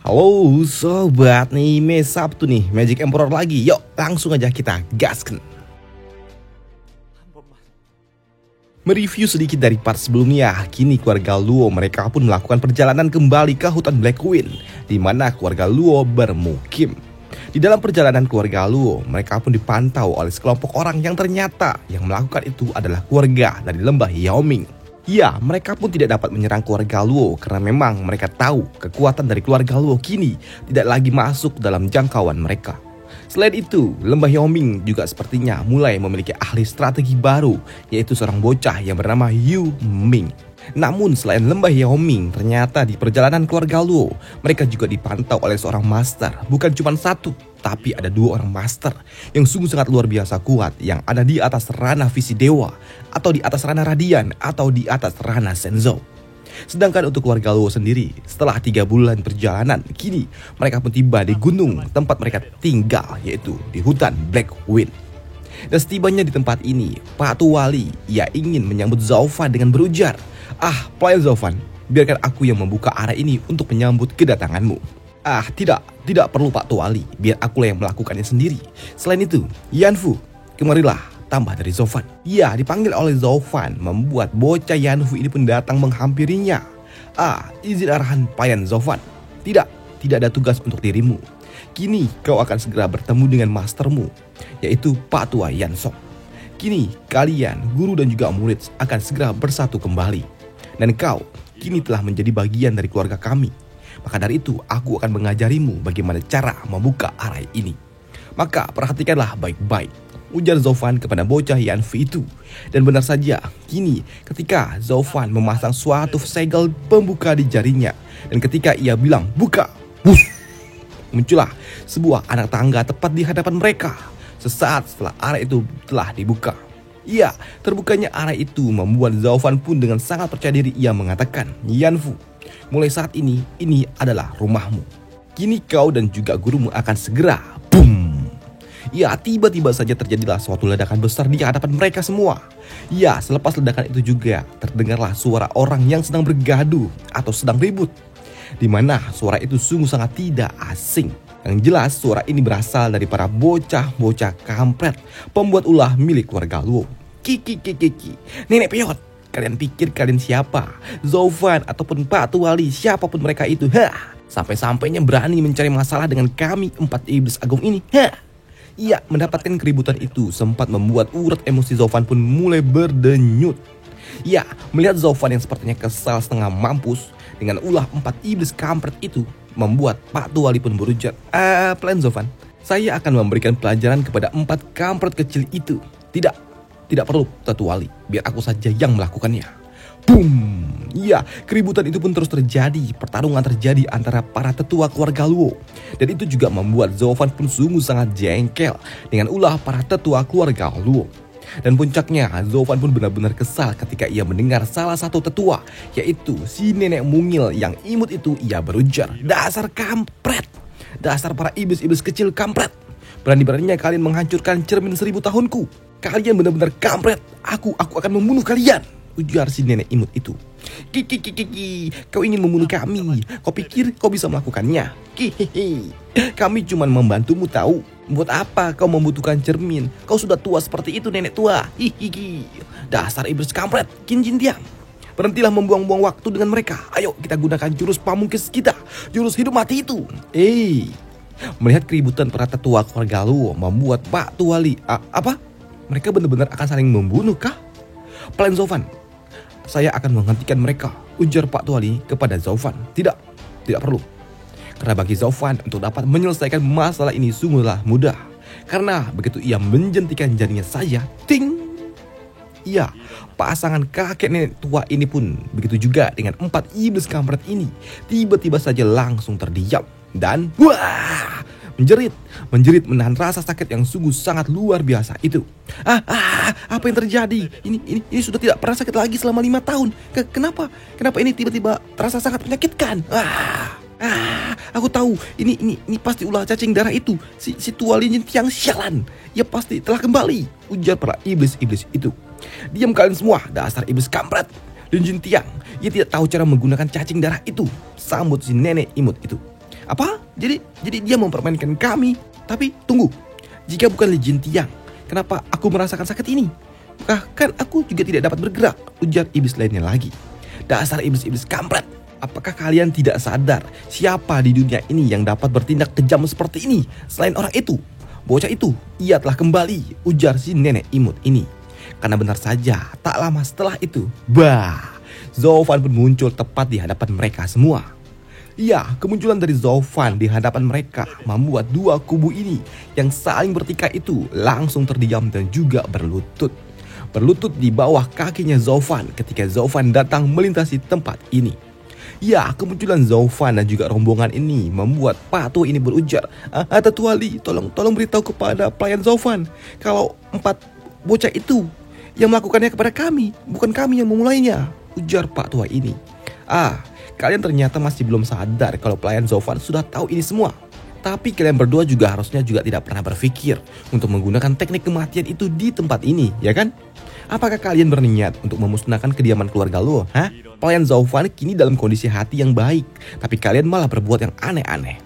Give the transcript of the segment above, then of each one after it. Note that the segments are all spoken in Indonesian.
Halo sobat, nih Sabtu nih, Magic Emperor lagi. Yuk langsung aja kita gaskan. Mereview sedikit dari part sebelumnya, kini keluarga Luo mereka pun melakukan perjalanan kembali ke hutan Black Wind, di mana keluarga Luo bermukim. Di dalam perjalanan keluarga Luo, mereka pun dipantau oleh sekelompok orang yang ternyata yang melakukan itu adalah keluarga dari lembah Yaoming. Ya, mereka pun tidak dapat menyerang keluarga Luo karena memang mereka tahu kekuatan dari keluarga Luo kini tidak lagi masuk dalam jangkauan mereka. Selain itu, lembah Yaoming juga sepertinya mulai memiliki ahli strategi baru, yaitu seorang bocah yang bernama Yu Ming. Namun selain lembah Yaoming, ternyata di perjalanan keluarga Luo, mereka juga dipantau oleh seorang master, bukan cuma satu, tapi ada dua orang master yang sungguh sangat luar biasa kuat yang ada di atas ranah visi dewa, atau di atas ranah radian, atau di atas ranah senzo. Sedangkan untuk keluarga Luo sendiri, setelah 3 bulan perjalanan, kini mereka pun tiba di gunung tempat mereka tinggal, yaitu di hutan Black Wind. Dan setibanya di tempat ini, Pak Tuwali ia ingin menyambut Zaufan dengan berujar, pelayan Zaufan, biarkan aku yang membuka arah ini untuk menyambut kedatanganmu. Tidak perlu Pak Tuwali, biar akulah yang melakukannya sendiri. Selain itu, Yanfu, kemarilah, tambah dari Zaufan. Ya, dipanggil oleh Zaufan, membuat bocah Yanfu ini pun datang menghampirinya. Izin arahan Payan Zaufan. Tidak ada tugas untuk dirimu. Kini kau akan segera bertemu dengan mastermu, yaitu Pak Tua Yansong. Kini kalian, guru dan juga murid akan segera bersatu kembali. Dan kau kini telah menjadi bagian dari keluarga kami. Maka dari itu aku akan mengajarimu bagaimana cara membuka arah ini. Maka perhatikanlah baik-baik, ujar Zaufan kepada bocah Yanfu itu. Dan benar saja, kini ketika Zaufan memasang suatu segel pembuka di jarinya, dan ketika ia bilang buka, wush, muncullah sebuah anak tangga tepat di hadapan mereka. Sesaat setelah arah itu telah dibuka. Ya, terbukanya arah itu membuat Zaufan pun dengan sangat percaya diri ia mengatakan, Yanfu, mulai saat ini adalah rumahmu. Kini kau dan juga gurumu akan segera, boom. Ya, tiba-tiba saja terjadilah suatu ledakan besar di hadapan mereka semua. Ya, selepas ledakan itu juga terdengarlah suara orang yang sedang bergaduh atau sedang ribut, di mana suara itu sungguh sangat tidak asing. Yang jelas suara ini berasal dari para bocah-bocah kampret pembuat ulah milik keluarga Luo. Kiki, nenek peyot, kalian pikir kalian siapa? Zaufan ataupun Pak Tuwali, siapapun mereka itu. Sampai-sampainya berani mencari masalah dengan kami 4 iblis agung ini. Iya, mendapatkan keributan itu sempat membuat urat emosi Zaufan pun mulai berdenyut. Ya, melihat Zaufan yang sepertinya kesal setengah mampus dengan ulah 4 iblis kampret itu, membuat Pak Tuwali pun berujar, Plan Zaufan, saya akan memberikan pelajaran kepada 4 kampret kecil itu. Tidak perlu Tuwali, biar aku saja yang melakukannya. Boom. Ya, keributan itu pun terus terjadi. Pertarungan terjadi antara para tetua keluarga Luo. Dan itu juga membuat Zaufan pun sungguh sangat jengkel dengan ulah para tetua keluarga Luo. Dan puncaknya, Zaufan pun benar-benar kesal ketika ia mendengar salah satu tetua, yaitu si nenek mungil yang imut itu. Ia berujar, dasar kampret, dasar para iblis-iblis kecil kampret, berani-beraninya kalian menghancurkan cermin 1000 tahunku. Kalian benar-benar kampret, aku akan membunuh kalian, ujar si nenek imut itu. Kiki, kau ingin membunuh kami? Kau pikir kau bisa melakukannya? Kami cuma membantumu tahu. Buat apa kau membutuhkan cermin? Kau sudah tua seperti itu, nenek tua. Dasar iblis kampret, Qin Jintiang. Berhentilah membuang-buang waktu dengan mereka. Ayo kita gunakan jurus pamungkas kita, jurus hidup mati itu. Melihat keributan para tetua keluarga Luo membuat Pak Tuwali, mereka benar-benar akan saling membunuh kah? Plan Zaufan, saya akan menghentikan mereka, ujar Pak Tuwali kepada Zaufan. Tidak perlu. Karena bagi Zaufan untuk dapat menyelesaikan masalah ini sungguhlah mudah. Karena begitu ia menjentikan jarinya saja, ting! Iya, pasangan kakek nenek tua ini pun begitu juga dengan 4 iblis kampret ini. Tiba-tiba saja langsung terdiam dan menjerit menahan rasa sakit yang sungguh sangat luar biasa itu. Apa yang terjadi? Ini sudah tidak pernah sakit lagi selama 5 tahun. Kenapa ini tiba-tiba terasa sangat menyakitkan? Aku tahu, ini pasti ulah cacing darah itu. Si Tuwali yang sialan. Ia pasti telah kembali, ujar para iblis-iblis itu. Diam kalian semua, dasar iblis kampret. Lin Jintiang, ia tidak tahu cara menggunakan cacing darah itu, sambut si nenek imut itu. Apa? Jadi dia mempermainkan kami. Tapi tunggu, jika bukan Li Jintiang, kenapa aku merasakan sakit ini? Bahkan aku juga tidak dapat bergerak, ujar iblis lainnya lagi. Dasar iblis-iblis kampret. Apakah kalian tidak sadar siapa di dunia ini yang dapat bertindak kejam seperti ini selain orang itu? Bocah itu, ia telah kembali, ujar si nenek imut ini. Karena benar saja, tak lama setelah itu, Zhou Fan pun muncul tepat di hadapan mereka semua. Ya, kemunculan dari Zhou Fan di hadapan mereka membuat dua kubu ini yang saling bertikai itu langsung terdiam dan juga berlutut. Berlutut di bawah kakinya Zhou Fan ketika Zhou Fan datang melintasi tempat ini. Ya, kemunculan Zhou Fan dan juga rombongan ini membuat Pak Tua ini berujar, Tetua Li, tolong beritahu kepada pelayan Zhou Fan kalau 4 bocah itu yang melakukannya kepada kami, bukan kami yang memulainya, ujar Pak Tua ini. Kalian ternyata masih belum sadar kalau pelayan Zhou Fan sudah tahu ini semua. Tapi kalian berdua juga harusnya juga tidak pernah berpikir untuk menggunakan teknik kematian itu di tempat ini, ya kan? Apakah kalian berniat untuk memusnahkan kediaman keluarga Luo? Pelayan Zhou Fan kini dalam kondisi hati yang baik, tapi kalian malah berbuat yang aneh-aneh.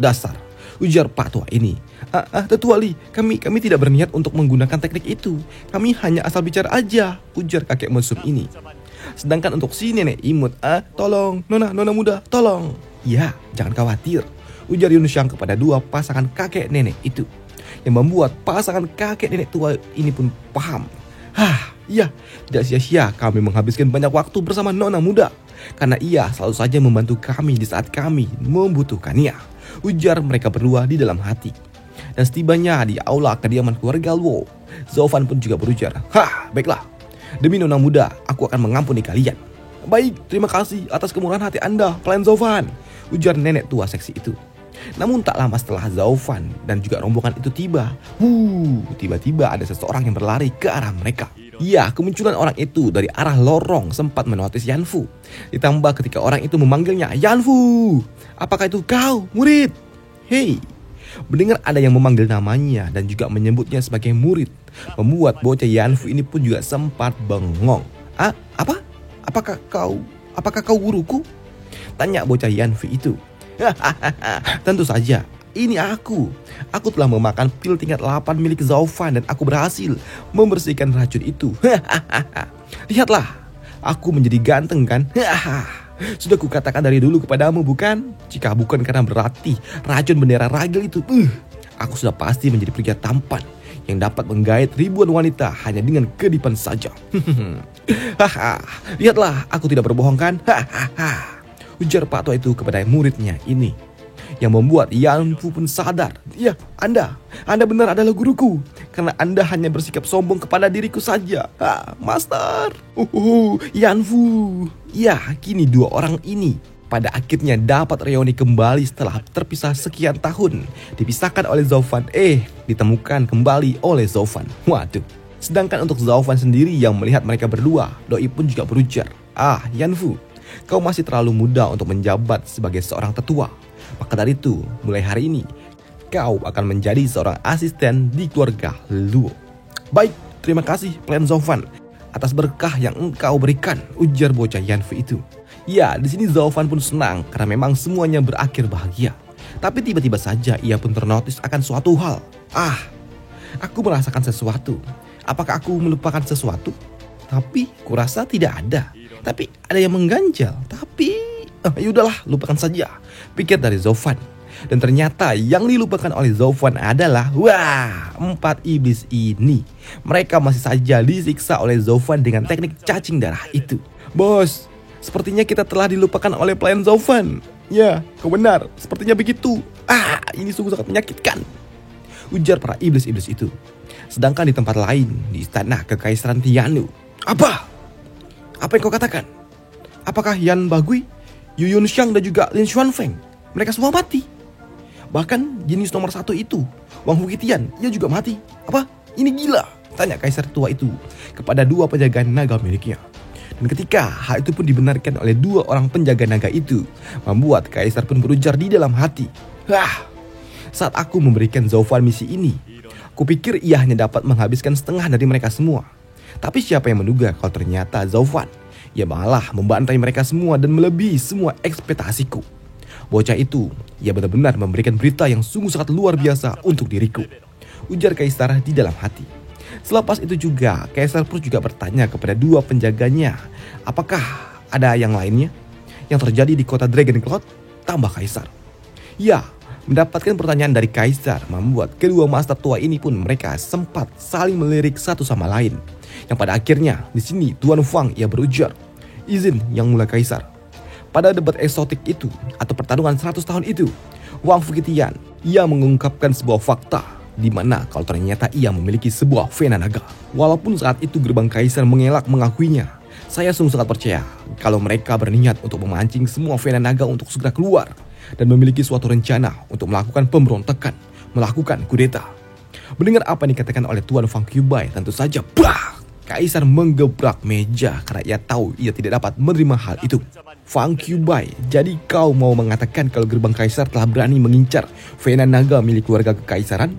Dasar, ujar Pak Tua ini. Tetua Li, kami tidak berniat untuk menggunakan teknik itu. Kami hanya asal bicara aja, ujar kakek mesum ini. Sedangkan untuk si nenek imut, tolong, nona muda, tolong. Ya, jangan khawatir, ujar Yun Xiang kepada dua pasangan kakek nenek itu. Yang membuat pasangan kakek nenek tua ini pun paham. Iya, tidak sia-sia kami menghabiskan banyak waktu bersama nona muda. Karena ia selalu saja membantu kami di saat kami membutuhkannya, ujar mereka berdua di dalam hati. Dan setibanya di aula kediaman keluarga Luo, Zhou Fan pun juga berujar, baiklah, demi nona muda, aku akan mengampuni kalian. Baik, terima kasih atas kemurahan hati Anda, pelayan Zhou Fan, ujar nenek tua seksi itu. Namun tak lama setelah Zhou Fan dan juga rombongan itu tiba, tiba-tiba ada seseorang yang berlari ke arah mereka. Ya, kemunculan orang itu dari arah lorong sempat menotis Yan Fu. Ditambah ketika orang itu memanggilnya, Yan Fu, apakah itu kau, murid? Hei, mendengar ada yang memanggil namanya dan juga menyebutnya sebagai murid, membuat bocah Yan Fu ini pun juga sempat bengong. Apa? Apakah kau guruku? Tanya bocah Yan Fu itu. Tentu saja, ini aku. Aku telah memakan pil tingkat 8 milik Zhou Fan dan aku berhasil membersihkan racun itu. Lihatlah, aku menjadi ganteng kan? Sudah kukatakan dari dulu kepadamu bukan? Jika bukan karena berarti racun bendera ragil itu, aku sudah pasti menjadi pria tampan yang dapat menggait ribuan wanita hanya dengan kedipan saja. Lihatlah, aku tidak berbohong kan? Ujar Pak Tua itu kepada muridnya ini. Yang membuat Yan Fu pun sadar. Ya, Anda benar adalah guruku. Karena Anda hanya bersikap sombong kepada diriku saja. Master. Yan Fu. Ya, kini dua orang ini pada akhirnya dapat reuni kembali setelah terpisah sekian tahun. Dipisahkan oleh Zhou Fan, ditemukan kembali oleh Zhou Fan. Waduh. Sedangkan untuk Zhou Fan sendiri yang melihat mereka berdua, doi pun juga berujar, Yan Fu, kau masih terlalu muda untuk menjabat sebagai seorang tetua. Maka dari itu, mulai hari ini, kau akan menjadi seorang asisten di keluarga Luo. Baik, terima kasih pelayan Zhou Fan atas berkah yang engkau berikan, ujar bocah Yan Fu itu. Ya, di sini Zhou Fan pun senang karena memang semuanya berakhir bahagia. Tapi tiba-tiba saja ia pun ternotis akan suatu hal. Aku merasakan sesuatu. Apakah aku melupakan sesuatu? Tapi kurasa tidak ada. Tapi ada yang mengganjal. Tapi yaudahlah, lupakan saja, pikir dari Zhou Fan. Dan ternyata yang dilupakan oleh Zhou Fan adalah 4 iblis ini. Mereka masih saja disiksa oleh Zhou Fan dengan teknik cacing darah itu. Bos, sepertinya kita telah dilupakan oleh pelayan Zhou Fan. Ya, kau benar, sepertinya begitu. Ini sungguh sangat menyakitkan, ujar para iblis-iblis itu. Sedangkan di tempat lain, di istana kekaisaran Tianlu. Apa yang kau katakan? Apakah Yan Bagui, Yu Yun Xiang dan juga Lin Xuanfeng, mereka semua mati? Bahkan jenis nomor 1 itu, Wang Fukitian, ia juga mati. Apa? Ini gila, tanya kaisar tua itu kepada 2 penjaga naga miliknya. Dan ketika hal itu pun dibenarkan oleh 2 orang penjaga naga itu, membuat kaisar pun berujar di dalam hati. Saat aku memberikan Zhou Fan misi ini, kupikir ia hanya dapat menghabiskan setengah dari mereka semua. Tapi siapa yang menduga kalau ternyata Zhou Fan, ia malah membantai mereka semua dan melebihi semua ekspektasiku. Bocah itu, ia benar-benar memberikan berita yang sungguh sangat luar biasa untuk diriku, ujar Kaisar di dalam hati. Selepas itu juga, Kaisar pun juga bertanya kepada dua penjaganya, apakah ada yang lainnya yang terjadi di kota Dragon Cloud? Tambah Kaisar. Ya, mendapatkan pertanyaan dari Kaisar membuat kedua master tua ini pun mereka sempat saling melirik satu sama lain. Yang pada akhirnya di sini Tuan Fang ia berujar, izin yang mulai Kaisar. Pada debat eksotik itu atau pertarungan 100 tahun itu, Wang Fuqitian ia mengungkapkan sebuah fakta di mana kalau ternyata ia memiliki sebuah vena naga. Walaupun saat itu gerbang Kaisar mengelak mengakuinya, saya sungguh sangat percaya kalau mereka berniat untuk memancing semua vena naga untuk segera keluar dan memiliki suatu rencana untuk melakukan pemberontakan, melakukan kudeta. Mendengar apa yang dikatakan oleh Tuan Fang Qiubai, tentu saja Kaisar menggebrak meja karena ia tahu ia tidak dapat menerima hal itu. Fang Qiubai, jadi kau mau mengatakan kalau gerbang Kaisar telah berani mengincar vena naga milik keluarga kekaisaran?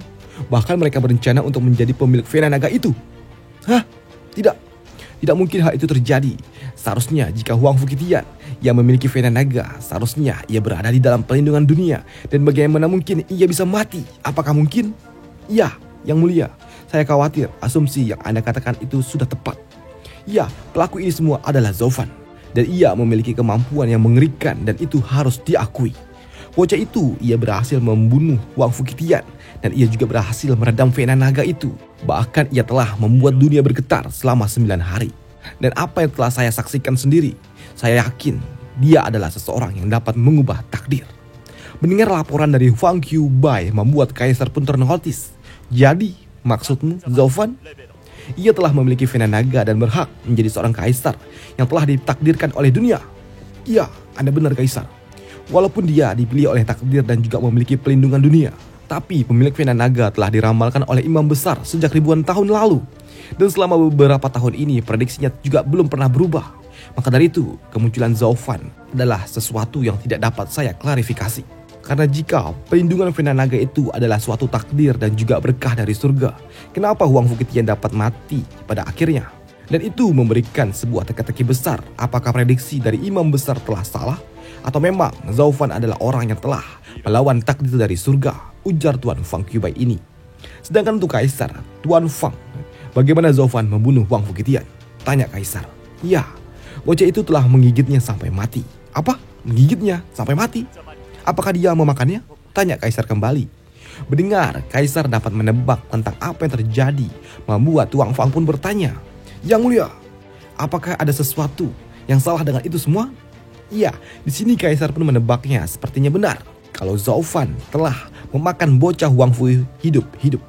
Bahkan mereka berencana untuk menjadi pemilik vena naga itu? Hah? Tidak mungkin hal itu terjadi. Seharusnya jika Wang Fuqitian yang memiliki vena naga, seharusnya ia berada di dalam perlindungan dunia. Dan bagaimana mungkin ia bisa mati? Apakah mungkin? Ya, yang mulia, saya khawatir asumsi yang Anda katakan itu sudah tepat. Ya, pelaku ini semua adalah Zovan. Dan ia memiliki kemampuan yang mengerikan dan itu harus diakui. Bocah itu, ia berhasil membunuh Wang Fuqitian. Dan ia juga berhasil meredam vena naga itu. Bahkan ia telah membuat dunia bergetar selama 9 hari. Dan apa yang telah saya saksikan sendiri, saya yakin dia adalah seseorang yang dapat mengubah takdir. Mendengar laporan dari Fang Qiubai membuat Kaisar pun ternotis. Jadi, maksudmu Zovan? Ia telah memiliki vena naga dan berhak menjadi seorang kaisar yang telah ditakdirkan oleh dunia. Iya, Anda benar Kaisar. Walaupun dia dipilih oleh takdir dan juga memiliki pelindungan dunia, tapi pemilik vena naga telah diramalkan oleh imam besar sejak ribuan tahun lalu. Dan selama beberapa tahun ini prediksinya juga belum pernah berubah. Maka dari itu, kemunculan Zovan adalah sesuatu yang tidak dapat saya klarifikasi. Karena jika perlindungan vena naga itu adalah suatu takdir dan juga berkah dari surga, kenapa Wang Fuqitian dapat mati pada akhirnya? Dan itu memberikan sebuah teka-teki besar. Apakah prediksi dari imam besar telah salah? Atau memang Zovan adalah orang yang telah melawan takdir dari surga? Ujar Tuan Fang Qiubai ini. Sedangkan untuk Kaisar, Tuan Fang, bagaimana Zovan membunuh Wang Fuqitian? Tanya Kaisar. Ya, bocah itu telah menggigitnya sampai mati. Apa? Menggigitnya sampai mati? Apakah dia memakannya? Tanya Kaisar kembali. Mendengar Kaisar dapat menebak tentang apa yang terjadi, membuat Tuan Fang pun bertanya, Yang mulia, apakah ada sesuatu yang salah dengan itu semua? Iya, di sini Kaisar pun menebaknya sepertinya benar. Kalau Zovan telah memakan bocah Wang Fu hidup-hidup.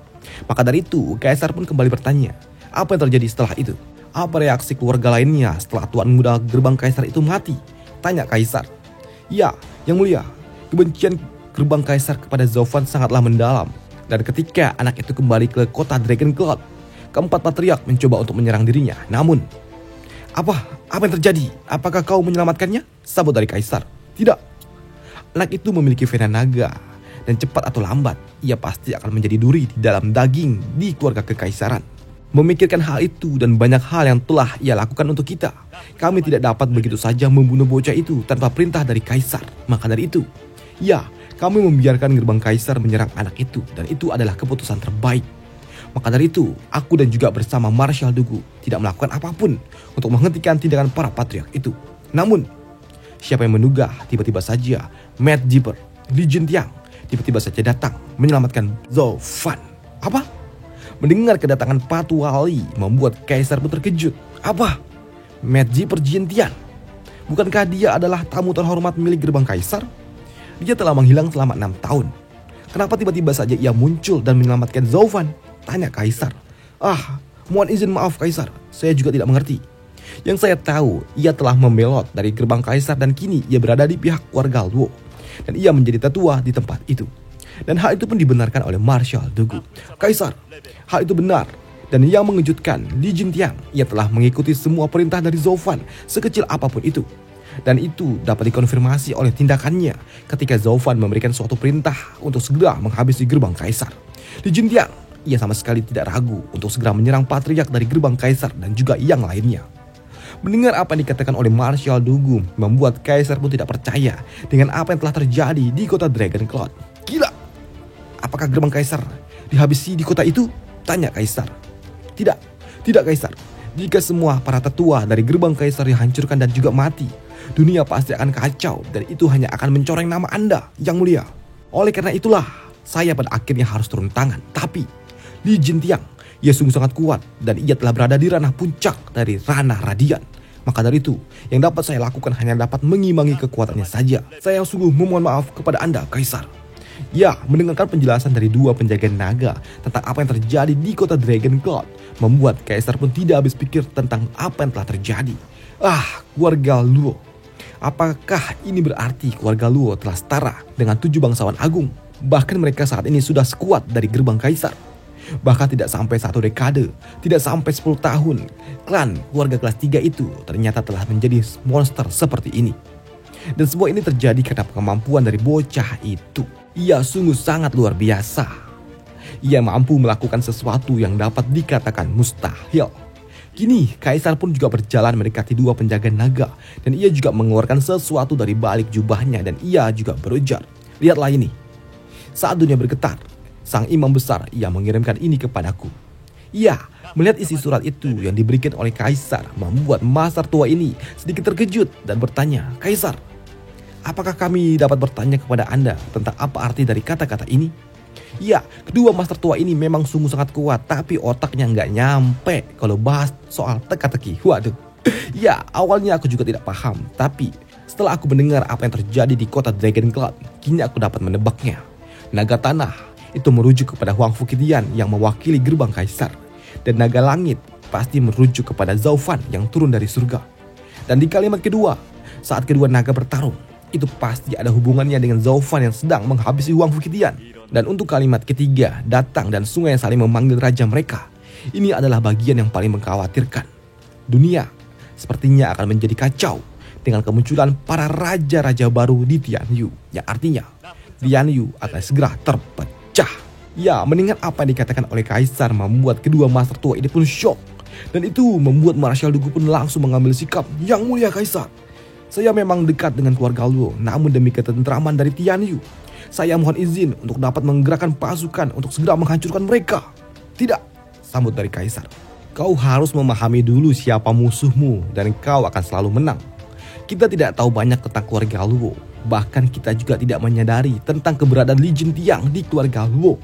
Maka dari itu, Kaisar pun kembali bertanya, apa yang terjadi setelah itu? Apa reaksi keluarga lainnya setelah tuan muda gerbang Kaisar itu mati? Tanya Kaisar. Ya, yang mulia, kebencian gerbang Kaisar kepada Zovan sangatlah mendalam. Dan ketika anak itu kembali ke kota Dragon Cloud, keempat patriark mencoba untuk menyerang dirinya. Namun, apa yang terjadi? Apakah kau menyelamatkannya? Sabut dari Kaisar. Tidak. Anak itu memiliki vena naga. Dan cepat atau lambat, ia pasti akan menjadi duri di dalam daging di keluarga kekaisaran. Memikirkan hal itu dan banyak hal yang telah ia lakukan untuk kita, kami tidak dapat begitu saja membunuh bocah itu tanpa perintah dari Kaisar. Maka dari itu, ya, kami membiarkan gerbang Kaisar menyerang anak itu. Dan itu adalah keputusan terbaik. Maka dari itu, aku dan juga bersama Marshal Dugu tidak melakukan apapun untuk menghentikan tindakan para patriark itu. Namun, siapa yang menduga tiba-tiba saja Matt Jipper, Li Jintiang, tiba-tiba saja datang menyelamatkan Zovan. Apa? Mendengar kedatangan Patu Wali membuat Kaisar pun terkejut. Apa? Matt Jipper Jintiang? Bukankah dia adalah tamu terhormat milik gerbang Kaisar? Dia telah menghilang selama 6 tahun. Kenapa tiba-tiba saja ia muncul dan menyelamatkan Zovan? Tanya Kaisar. Mohon izin maaf Kaisar, saya juga tidak mengerti. Yang saya tahu, ia telah membelot dari gerbang Kaisar dan kini ia berada di pihak keluarga Luo. Dan ia menjadi tetua di tempat itu. Dan hal itu pun dibenarkan oleh Marshal Dugu. Kaisar, hal itu benar. Dan yang mengejutkan, Li Jintiang, ia telah mengikuti semua perintah dari Zovan, sekecil apapun itu. Dan itu dapat dikonfirmasi oleh tindakannya ketika Zovan memberikan suatu perintah untuk segera menghabisi gerbang Kaisar. Li Jintiang, ia sama sekali tidak ragu untuk segera menyerang patriark dari gerbang Kaisar dan juga yang lainnya. Mendengar apa yang dikatakan oleh Marshal Dugum membuat Kaisar pun tidak percaya dengan apa yang telah terjadi di kota Dragon Cloud. Gila! Apakah gerbang Kaisar dihabisi di kota itu? Tanya Kaisar. Tidak Kaisar. Jika semua para tetua dari gerbang Kaisar dihancurkan dan juga mati, dunia pasti akan kacau dan itu hanya akan mencoreng nama Anda, Yang Mulia. Oleh karena itulah, saya pada akhirnya harus turun tangan. Tapi, Li Jintiang, ia sungguh sangat kuat dan ia telah berada di ranah puncak dari ranah radian. Maka dari itu, yang dapat saya lakukan hanya dapat mengimbangi kekuatannya saja. Saya sungguh memohon maaf kepada Anda, Kaisar. Ya, mendengarkan penjelasan dari dua penjaga naga tentang apa yang terjadi di kota Dragon Cloud membuat Kaisar pun tidak habis pikir tentang apa yang telah terjadi. Keluarga Luo. Apakah ini berarti keluarga Luo telah setara dengan 7 bangsawan agung? Bahkan mereka saat ini sudah sekuat dari gerbang Kaisar. Bahkan tidak sampai 1 dekade, tidak sampai 10 tahun, klan keluarga kelas 3 itu ternyata telah menjadi monster seperti ini. Dan semua ini terjadi karena kemampuan dari bocah itu. Ia sungguh sangat luar biasa. Ia mampu melakukan sesuatu yang dapat dikatakan mustahil. Kini Kaisar pun juga berjalan mendekati 2 penjaga naga. Dan ia juga mengeluarkan sesuatu dari balik jubahnya dan ia juga berujar. Lihatlah ini. Saat dunia bergetar, sang imam besar ia mengirimkan ini kepadaku. Ia melihat isi surat itu yang diberikan oleh Kaisar membuat Master tua ini sedikit terkejut dan bertanya, Kaisar, apakah kami dapat bertanya kepada Anda tentang apa arti dari kata-kata ini? Ya, kedua master tua ini memang sungguh sangat kuat, tapi otaknya nggak nyampe kalau bahas soal teka-teki. Waduh, ya awalnya aku juga tidak paham, tapi setelah aku mendengar apa yang terjadi di kota Dragon Cloud, kini aku dapat menebaknya. Naga tanah itu merujuk kepada Huang Fukidian yang mewakili gerbang Kaisar, dan naga langit pasti merujuk kepada Zaufan yang turun dari surga. Dan di kalimat kedua, saat kedua naga bertarung, itu pasti ada hubungannya dengan Zaufan yang sedang menghabisi Huang Fukidian. Dan untuk kalimat ketiga, datang dan sungai yang saling memanggil raja mereka. Ini adalah bagian yang paling mengkhawatirkan. Dunia sepertinya akan menjadi kacau dengan kemunculan para raja-raja baru di Tianyu. Yang artinya, Tianyu akan segera terpecah. Ya, mendengar apa yang dikatakan oleh Kaisar membuat kedua master tua ini pun syok. Dan itu membuat Marshal Dugu pun langsung mengambil sikap, Yang Mulia Kaisar. Saya memang dekat dengan keluarga Luo, namun demi ketentraman dari Tianyu, saya mohon izin untuk dapat menggerakkan pasukan untuk segera menghancurkan mereka. Tidak, sambut dari Kaisar. Kau harus memahami dulu siapa musuhmu dan kau akan selalu menang. Kita tidak tahu banyak tentang keluarga Luo. Bahkan kita juga tidak menyadari tentang keberadaan Li Jintiang di keluarga Luo.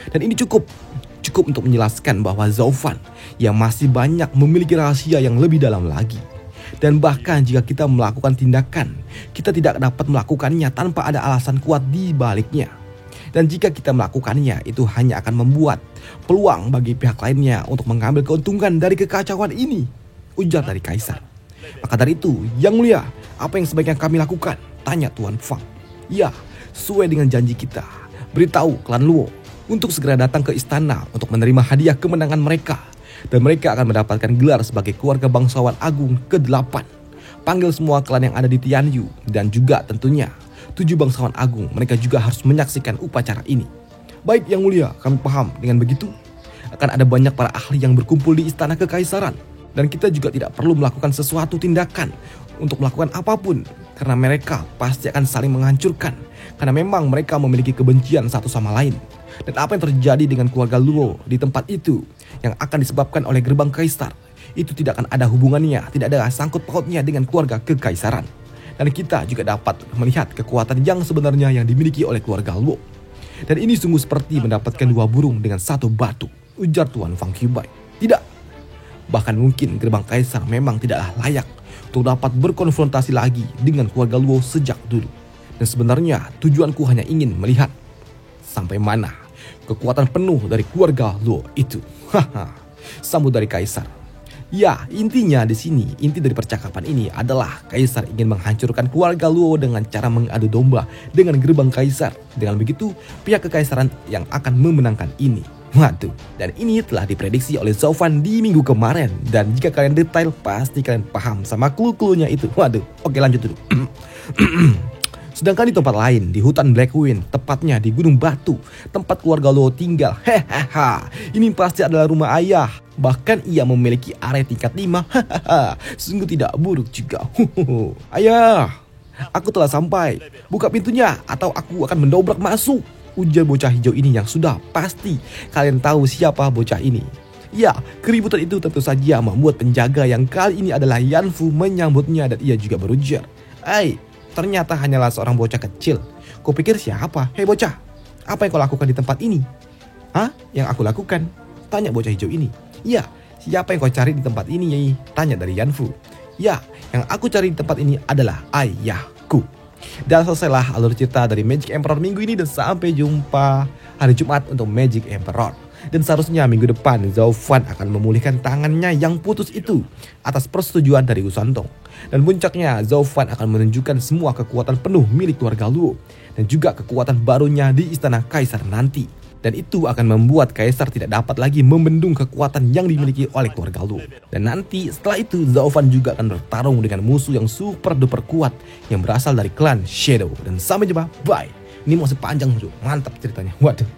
Dan ini cukup untuk menjelaskan bahwa Zaufan yang masih banyak memiliki rahasia yang lebih dalam lagi. Dan bahkan jika kita melakukan tindakan, kita tidak dapat melakukannya tanpa ada alasan kuat di baliknya. Dan jika kita melakukannya, itu hanya akan membuat peluang bagi pihak lainnya untuk mengambil keuntungan dari kekacauan ini, ujar dari Kaisar. Maka dari itu, Yang Mulia, apa yang sebaiknya kami lakukan? Tanya Tuan Fang. Ya, sesuai dengan janji kita, beritahu klan Luo untuk segera datang ke istana untuk menerima hadiah kemenangan mereka. Dan mereka akan mendapatkan gelar sebagai keluarga bangsawan agung ke-8. Panggil semua klan yang ada di Tianyu. Dan juga tentunya 7 bangsawan agung, mereka juga harus menyaksikan upacara ini. Baik Yang Mulia, kami paham. Dengan begitu, akan ada banyak para ahli yang berkumpul di istana kekaisaran. Dan kita juga tidak perlu melakukan sesuatu tindakan untuk melakukan apapun. Karena mereka pasti akan saling menghancurkan. Karena memang mereka memiliki kebencian satu sama lain. Dan apa yang terjadi dengan keluarga Luo di tempat itu yang akan disebabkan oleh gerbang Kaisar, itu tidak akan ada hubungannya, tidak ada sangkut pautnya dengan keluarga kekaisaran. Dan kita juga dapat melihat kekuatan yang sebenarnya yang dimiliki oleh keluarga Luo. Dan ini sungguh seperti mendapatkan 2 burung dengan 1 batu, ujar Tuan Fang Qiubai. Tidak, bahkan mungkin gerbang Kaisar memang tidaklah layak untuk dapat berkonfrontasi lagi dengan keluarga Luo sejak dulu. Dan sebenarnya tujuanku hanya ingin melihat sampai mana kekuatan penuh dari keluarga Luo itu. Sambut dari Kaisar. Ya, intinya di sini, inti dari percakapan ini adalah Kaisar ingin menghancurkan keluarga Luo dengan cara mengadu domba dengan gerbang Kaisar. Dengan begitu, pihak kekaisaran yang akan memenangkan ini. Waduh, dan ini telah diprediksi oleh Zaufan di minggu kemarin. Dan jika kalian detail, pasti kalian paham sama clue-cluenya itu. Waduh, oke lanjut dulu. Sedangkan di tempat lain, di hutan Blackwing, tepatnya di Gunung Batu, tempat keluarga Luo tinggal. Hehehe, ini pasti adalah rumah ayah. Bahkan ia memiliki area tingkat 5. Hahaha, sungguh tidak buruk juga. Ayah, aku telah sampai. Buka pintunya atau aku akan mendobrak masuk, ujar bocah hijau ini yang sudah pasti kalian tahu siapa bocah ini. Ya, keributan itu tentu saja membuat penjaga yang kali ini adalah Yanfu menyambutnya dan ia juga berujar, ternyata hanyalah seorang bocah kecil. Kau pikir siapa? Hei bocah, apa yang kau lakukan di tempat ini? Hah? Yang aku lakukan? Tanya bocah hijau ini. Ya, siapa yang kau cari di tempat ini, Yai? Tanya dari Yanfu. Ya, yang aku cari di tempat ini adalah ayahku. Dan selesailah alur cerita dari Magic Emperor minggu ini dan sampai jumpa hari Jumat untuk Magic Emperor. Dan seharusnya minggu depan Zhao Fan akan memulihkan tangannya yang putus itu atas persetujuan dari Usantong. Dan puncaknya Zhao Fan akan menunjukkan semua kekuatan penuh milik keluarga Luo dan juga kekuatan barunya di istana kaisar nanti. Dan itu akan membuat kaisar tidak dapat lagi membendung kekuatan yang dimiliki oleh keluarga Luo. Dan nanti setelah itu Zhao Fan juga akan bertarung dengan musuh yang super duper kuat yang berasal dari klan Shadow. Dan sampai jumpa, bye. Ini masih panjang, mantap ceritanya. Waduh.